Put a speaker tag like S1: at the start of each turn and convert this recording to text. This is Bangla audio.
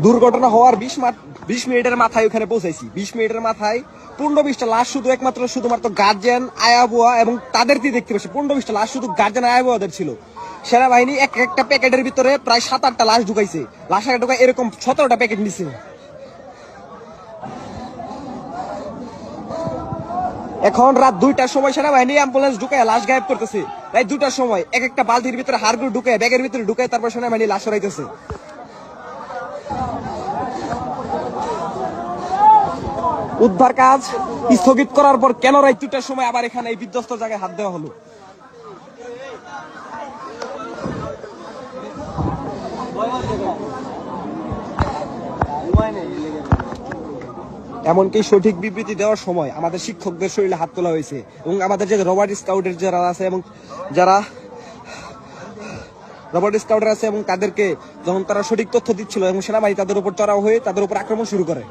S1: দুর্ঘটনা হওয়ার 20 মিনিটের মাথায় ওখানে পৌঁছাইছি। 20 মিনিটের মাথায় 15-20টা লাশ শুধুমাত্র গার্জিয়ান, আয়াবুয়া এবং তাদেরকে দেখতে পাচ্ছি। 15-20টা লাশ শুধু গার্জিয়ান, আয়াবুয়াদের ছিল। সেনাবাহিনী একটা প্যাকেটের ভিতরে প্রায় 7-8টা লাশ ঢুকাইছে। লাশ ঢুকাই এরকম 17টা প্যাকেট নিছে। এখন রাত 2টার সময় সেনাবাহিনী অ্যাম্বুলেন্স ঢুকায় লাশ গায়েব করতেছে। রাত 2টার সময় একটা বালতির ভিতরে হাড়গুলো ঢুকায়, ব্যাগের ভিতরে ঢুকায়, তারপর সেনাবাহিনী লাশ সরাইতেছে। উদ্ধার কাজ স্থগিত করার পর কেন রাত 2টার সময় আবার এখানে এই বিধ্বস্ত জায়গায় হাত দেওয়া হলো? এমনকি সঠিক বিবৃতি দেওয়ার সময় আমাদের শিক্ষকদের শরীরে হাত তোলা হয়েছে এবং আমাদের যে রবার্ট স্কাউটের যারা আছে এবং তাদেরকে যখন তারা সঠিক তথ্য দিচ্ছিল এবং সেনাবাহিনী তাদের উপর চড়াও হয়ে তাদের উপর আক্রমণ শুরু করে।